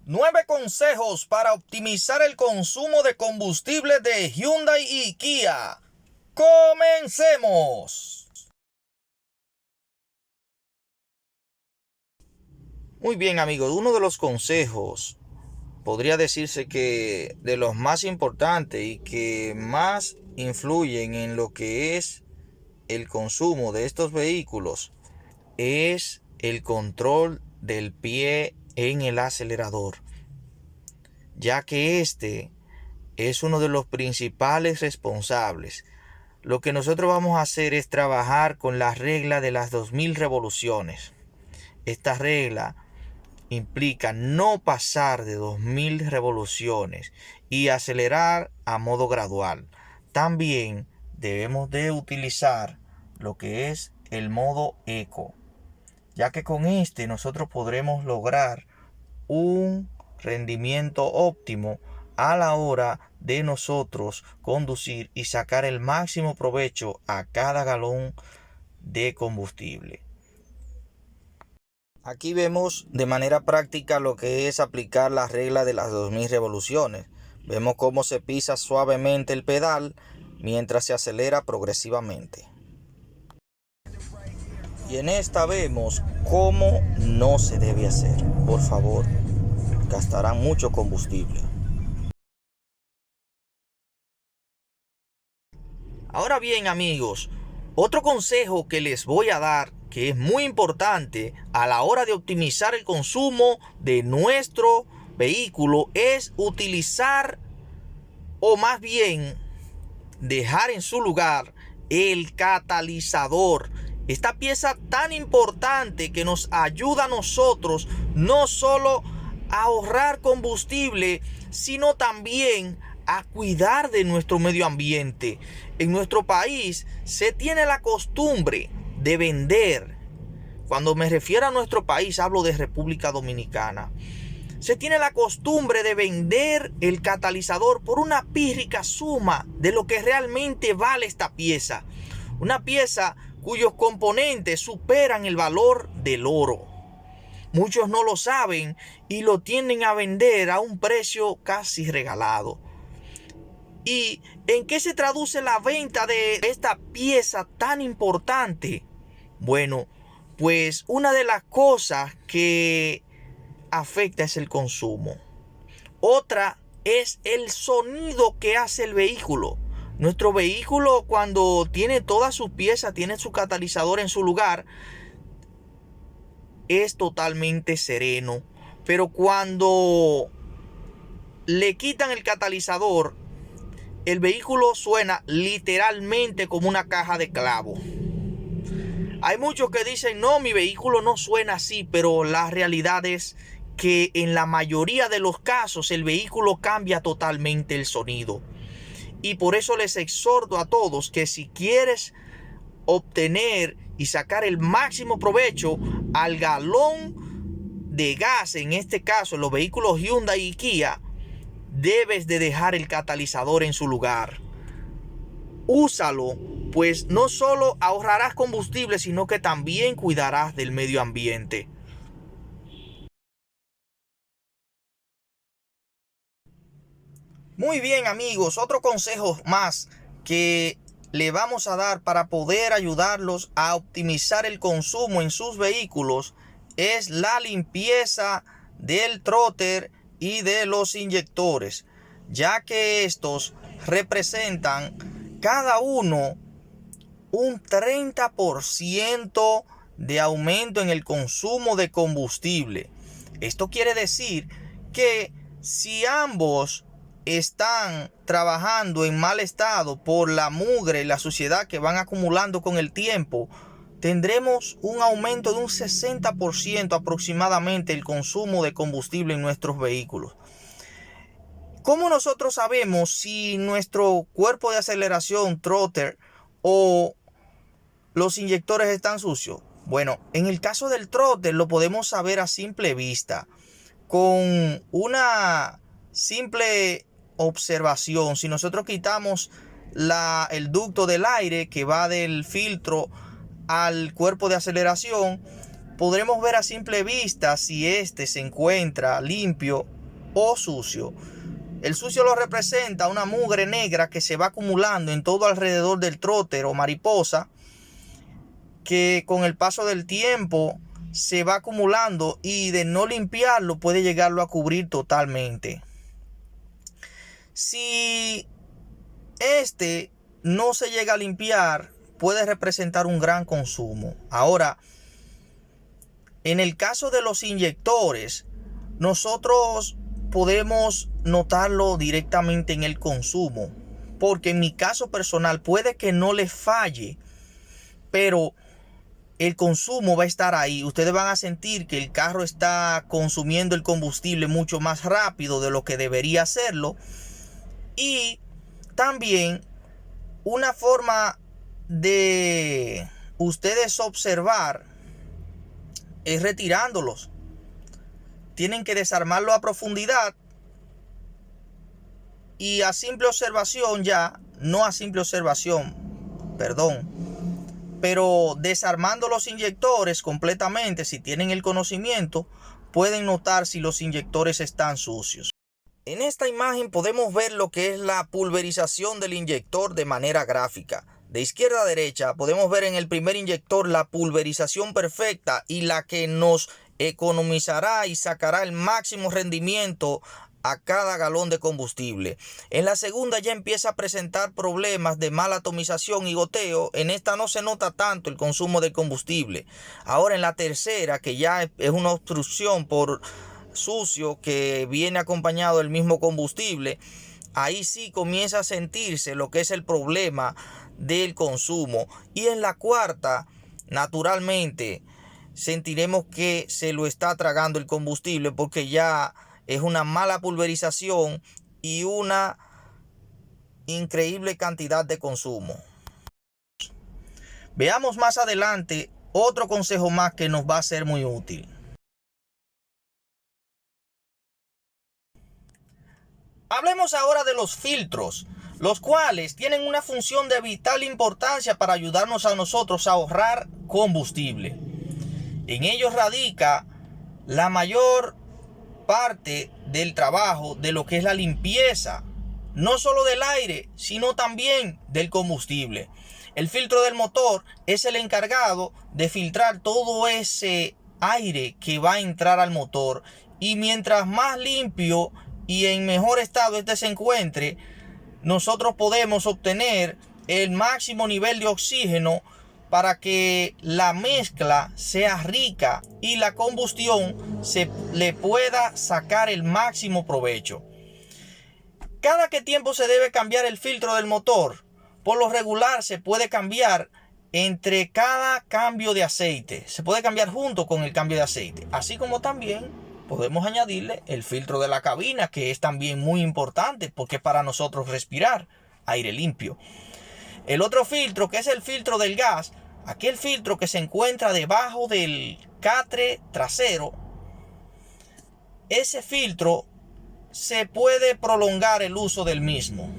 9 consejos para optimizar el consumo de combustible de Hyundai y Kia. ¡Comencemos! Muy bien, amigos, uno de los consejos podría decirse que de los más importantes y que más influyen en lo que es el consumo de estos vehículos es el control del pie en el acelerador, ya que este es uno de los principales responsables. Lo que nosotros vamos a hacer es trabajar con la regla de las 2000 revoluciones. Esta regla implica no pasar de 2000 revoluciones y acelerar a modo gradual. También debemos de utilizar lo que es el modo eco, ya que con este nosotros podremos lograr un rendimiento óptimo a la hora de nosotros conducir y sacar el máximo provecho a cada galón de combustible. Aquí vemos de manera práctica lo que es aplicar la regla de las 2000 revoluciones. Vemos cómo se pisa suavemente el pedal mientras se acelera progresivamente. Y en esta vemos cómo no se debe hacer. Por favor, gastarán mucho combustible. Ahora bien, amigos, otro consejo que les voy a dar, que es muy importante a la hora de optimizar el consumo de nuestro vehículo, es utilizar, o más bien dejar en su lugar, el catalizador. Esta pieza tan importante que nos ayuda a nosotros no solo a ahorrar combustible, sino también a cuidar de nuestro medio ambiente. En nuestro país se tiene la costumbre de vender. Cuando me refiero a nuestro país, hablo de República Dominicana. Se tiene la costumbre de vender el catalizador por una pírrica suma de lo que realmente vale esta pieza. Una pieza cuyos componentes superan el valor del oro. Muchos no lo saben y lo tienden a vender a un precio casi regalado. ¿Y en qué se traduce la venta de esta pieza tan importante? Bueno, pues una de las cosas que afecta es el consumo. Otra es el sonido que hace el vehículo. Nuestro vehículo, cuando tiene todas sus piezas, tiene su catalizador en su lugar, es totalmente sereno. Pero cuando le quitan el catalizador, el vehículo suena literalmente como una caja de clavo. Hay muchos que dicen, no, mi vehículo no suena así, pero la realidad es que en la mayoría de los casos el vehículo cambia totalmente el sonido. Y por eso les exhorto a todos que si quieres obtener y sacar el máximo provecho al galón de gas, en este caso en los vehículos Hyundai y Kia, debes de dejar el catalizador en su lugar. Úsalo, pues no solo ahorrarás combustible, sino que también cuidarás del medio ambiente. Muy bien, amigos, otro consejo más que le vamos a dar para poder ayudarlos a optimizar el consumo en sus vehículos es la limpieza del trotter y de los inyectores, ya que estos representan cada uno un 30% de aumento en el consumo de combustible. Esto quiere decir que si ambos están trabajando en mal estado por la mugre y la suciedad que van acumulando con el tiempo, tendremos un aumento de un 60% aproximadamente el consumo de combustible en nuestros vehículos. ¿Cómo nosotros sabemos si nuestro cuerpo de aceleración, trotter o los inyectores están sucios? Bueno, en el caso del trotter lo podemos saber a simple vista, con una simple observación. Si nosotros quitamos el ducto del aire que va del filtro al cuerpo de aceleración, podremos ver a simple vista si éste se encuentra limpio o sucio. El sucio lo representa una mugre negra que se va acumulando en todo alrededor del tróter o mariposa, que con el paso del tiempo se va acumulando y de no limpiarlo puede llegarlo a cubrir totalmente. Si este no se llega a limpiar, puede representar un gran consumo. Ahora, en el caso de los inyectores, nosotros podemos notarlo directamente en el consumo, porque en mi caso personal puede que no les falle, pero el consumo va a estar ahí. Ustedes van a sentir que el carro está consumiendo el combustible mucho más rápido de lo que debería hacerlo. Y también una forma de ustedes observar es retirándolos. Tienen que desarmarlo a profundidad y a simple observación pero desarmando los inyectores completamente, si tienen el conocimiento, pueden notar si los inyectores están sucios. En esta imagen podemos ver lo que es la pulverización del inyector de manera gráfica. De izquierda a derecha podemos ver en el primer inyector la pulverización perfecta y la que nos economizará y sacará el máximo rendimiento a cada galón de combustible. En la segunda ya empieza a presentar problemas de mala atomización y goteo. En esta no se nota tanto el consumo de combustible. Ahora en la tercera, que ya es una obstrucción por sucio que viene acompañado del mismo combustible, ahí sí comienza a sentirse lo que es el problema del consumo. Y en la cuarta, naturalmente, sentiremos que se lo está tragando el combustible, porque ya es una mala pulverización y una increíble cantidad de consumo. Veamos más adelante otro consejo más que nos va a ser muy útil. Hablemos ahora de los filtros, los cuales tienen una función de vital importancia para ayudarnos a nosotros a ahorrar combustible. En ellos radica la mayor parte del trabajo de lo que es la limpieza, no solo del aire, sino también del combustible. El filtro del motor es el encargado de filtrar todo ese aire que va a entrar al motor, y mientras más limpio y en mejor estado este se encuentre, nosotros podemos obtener el máximo nivel de oxígeno para que la mezcla sea rica y la combustión se le pueda sacar el máximo provecho. ¿Cada qué tiempo se debe cambiar el filtro del motor? Por lo regular se puede cambiar entre cada cambio de aceite. Se puede cambiar junto con el cambio de aceite. Así como también podemos añadirle el filtro de la cabina, que es también muy importante porque es para nosotros respirar aire limpio. El otro filtro, que es el filtro del gas, aquel filtro que se encuentra debajo del catre trasero, ese filtro se puede prolongar el uso del mismo.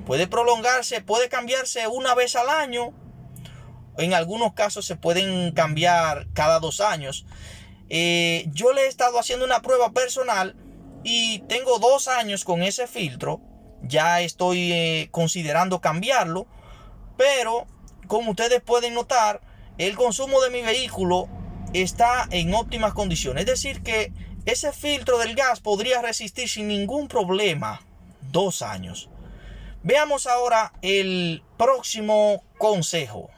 Puede prolongarse, puede cambiarse una vez al año. En algunos casos se pueden cambiar cada 2 años. Yo le he estado haciendo una prueba personal y tengo 2 años con ese filtro. Ya estoy considerando cambiarlo, pero como ustedes pueden notar, el consumo de mi vehículo está en óptimas condiciones. Es decir que ese filtro del gas podría resistir sin ningún problema 2 años. Veamos ahora el próximo consejo.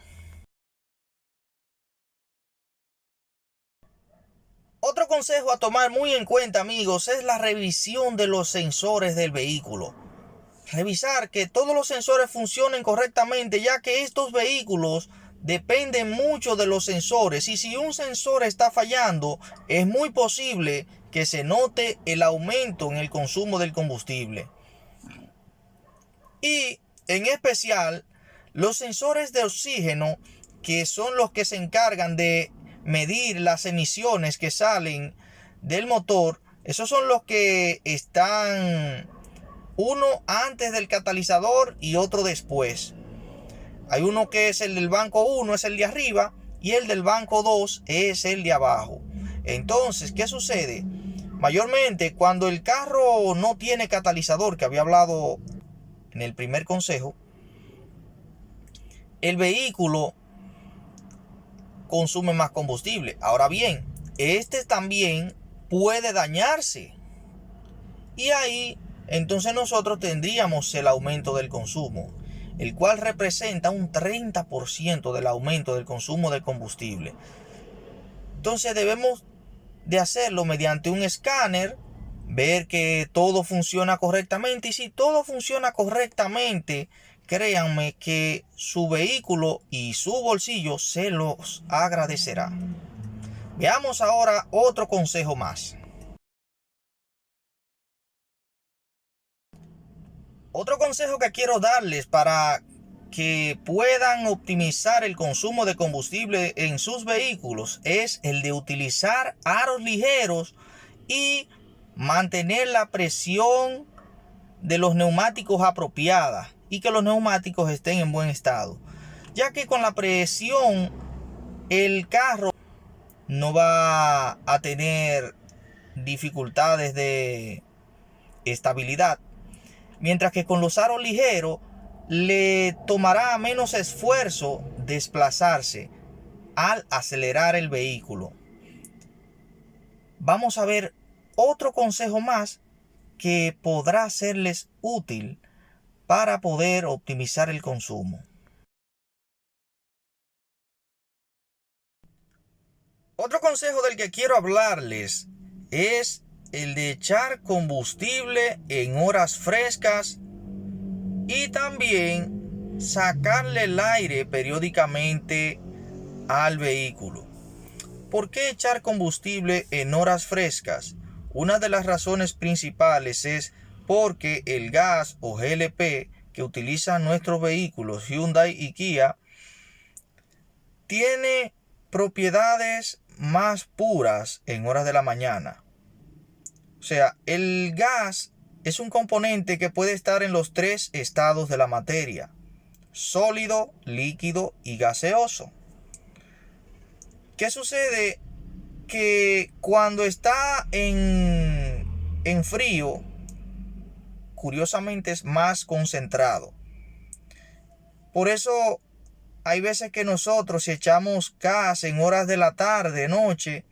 Otro consejo a tomar muy en cuenta, amigos, es la revisión de los sensores del vehículo. Revisar que todos los sensores funcionen correctamente, ya que estos vehículos dependen mucho de los sensores, y si un sensor está fallando, es muy posible que se note el aumento en el consumo del combustible. Y en especial los sensores de oxígeno, que son los que se encargan de medir las emisiones que salen del motor. Esos son los que están uno antes del catalizador y otro después. Hay uno que es el del banco 1, es el de arriba, y el del banco 2 es el de abajo. Entonces, ¿qué sucede? Mayormente cuando el carro no tiene catalizador, que había hablado en el primer consejo, el vehículo consume más combustible. Ahora bien, este también puede dañarse. Y ahí entonces nosotros tendríamos el aumento del consumo, el cual representa un 30% del aumento del consumo de combustible. Entonces debemos de hacerlo mediante un escáner, ver que todo funciona correctamente, y si todo funciona correctamente, créanme que su vehículo y su bolsillo se los agradecerá. Veamos ahora otro consejo más. Otro consejo que quiero darles para que puedan optimizar el consumo de combustible en sus vehículos es el de utilizar aros ligeros y mantener la presión de los neumáticos apropiada y que los neumáticos estén en buen estado, ya que con la presión el carro no va a tener dificultades de estabilidad, mientras que con los aros ligeros le tomará menos esfuerzo desplazarse al acelerar el vehículo. Vamos a ver otro consejo más que podrá serles útil para poder optimizar el consumo. Otro consejo del que quiero hablarles es el de echar combustible en horas frescas y también sacarle el aire periódicamente al vehículo. ¿Por qué echar combustible en horas frescas? Una de las razones principales es porque el gas o GLP que utilizan nuestros vehículos Hyundai y Kia tiene propiedades más puras en horas de la mañana. O sea, el gas es un componente que puede estar en los 3 estados de la materia: sólido, líquido y gaseoso. ¿Qué sucede? Que cuando está en frío, curiosamente es más concentrado. Por eso hay veces que nosotros, si echamos gas en horas de la tarde, noche,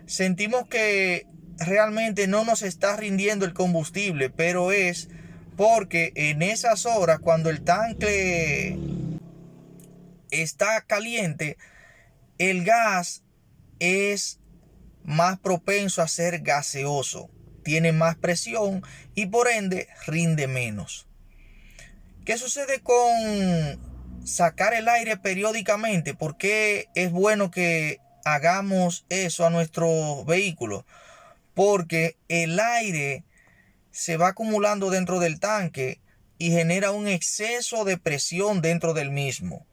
sentimos que realmente no nos está rindiendo el combustible, pero es porque en esas horas, cuando el tanque está caliente, el gas es más propenso a ser gaseoso, tiene más presión y por ende rinde menos. ¿Qué sucede con sacar el aire periódicamente? ¿Por qué es bueno que hagamos eso a nuestro vehículo? Porque el aire se va acumulando dentro del tanque y genera un exceso de presión dentro del mismo.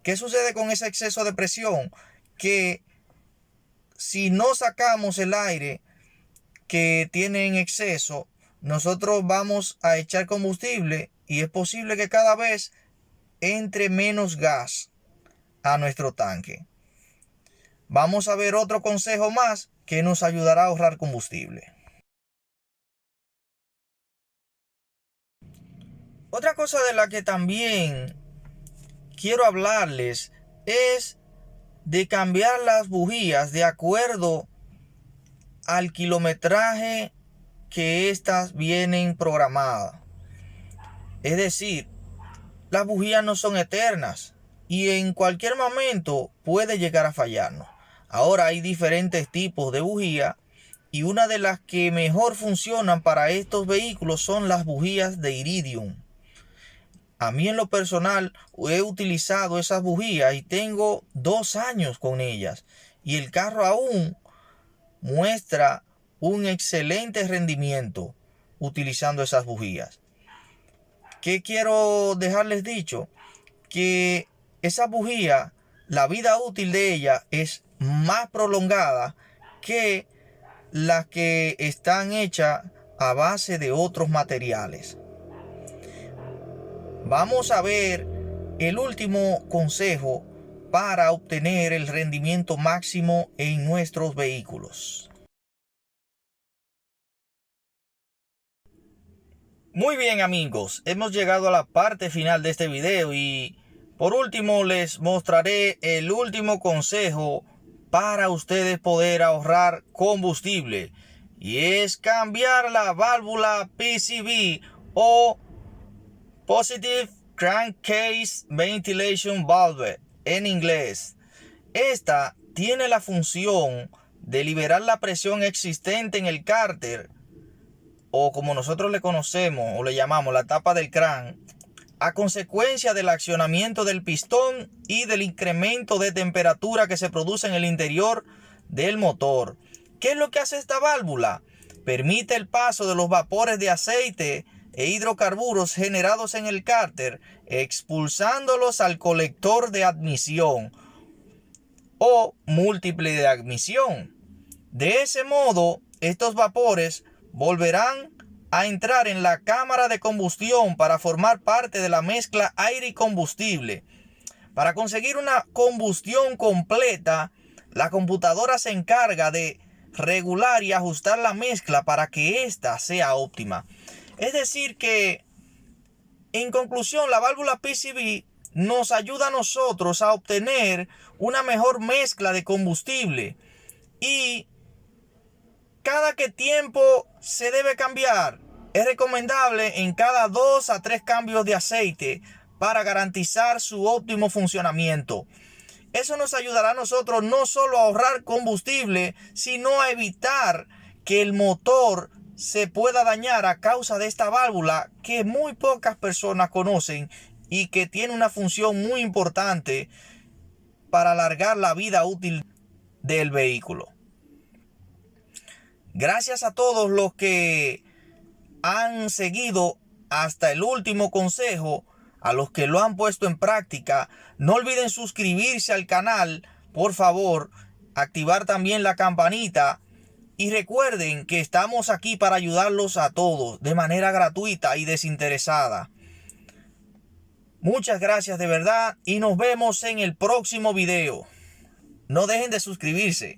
¿Qué sucede con ese exceso de presión? Que si no sacamos el aire que tiene en exceso, nosotros vamos a echar combustible y es posible que cada vez entre menos gas a nuestro tanque. Vamos a ver otro consejo más que nos ayudará a ahorrar combustible. Otra cosa de la que también quiero hablarles es de cambiar las bujías de acuerdo al kilometraje que éstas vienen programadas. Es decir, las bujías no son eternas y en cualquier momento puede llegar a fallarnos. Ahora hay diferentes tipos de bujía y una de las que mejor funcionan para estos vehículos son las bujías de iridium. A mí en lo personal he utilizado esas bujías y tengo 2 años con ellas y el carro aún muestra un excelente rendimiento utilizando esas bujías. ¿Qué quiero dejarles dicho? Que esa bujía, la vida útil de ella es más prolongada que las que están hechas a base de otros materiales. Vamos a ver el último consejo para obtener el rendimiento máximo en nuestros vehículos. Muy bien amigos, hemos llegado a la parte final de este video y por último les mostraré el último consejo para ustedes poder ahorrar combustible, y es cambiar la válvula PCV o Positive Crankcase Ventilation Valve en inglés. Esta tiene la función de liberar la presión existente en el cárter, o como nosotros le conocemos o le llamamos la tapa del crán, a consecuencia del accionamiento del pistón y del incremento de temperatura que se produce en el interior del motor. ¿Qué es lo que hace esta válvula? Permite el paso de los vapores de aceite e hidrocarburos generados en el cárter, expulsándolos al colector de admisión o múltiple de admisión. De ese modo, estos vapores volverán a entrar en la cámara de combustión para formar parte de la mezcla aire y combustible. Para conseguir una combustión completa, la computadora se encarga de regular y ajustar la mezcla para que ésta sea óptima. Es decir que, en conclusión, la válvula PCV nos ayuda a nosotros a obtener una mejor mezcla de combustible, y cada qué tiempo se debe cambiar. Es recomendable en cada 2 a 3 cambios de aceite para garantizar su óptimo funcionamiento. Eso nos ayudará a nosotros no solo a ahorrar combustible, sino a evitar que el motor se pueda dañar a causa de esta válvula que muy pocas personas conocen y que tiene una función muy importante para alargar la vida útil del vehículo. Gracias a todos los que han seguido hasta el último consejo, a los que lo han puesto en práctica. No olviden suscribirse al canal, por favor, activar también la campanita, y recuerden que estamos aquí para ayudarlos a todos de manera gratuita y desinteresada. Muchas gracias de verdad y nos vemos en el próximo video. No dejen de suscribirse.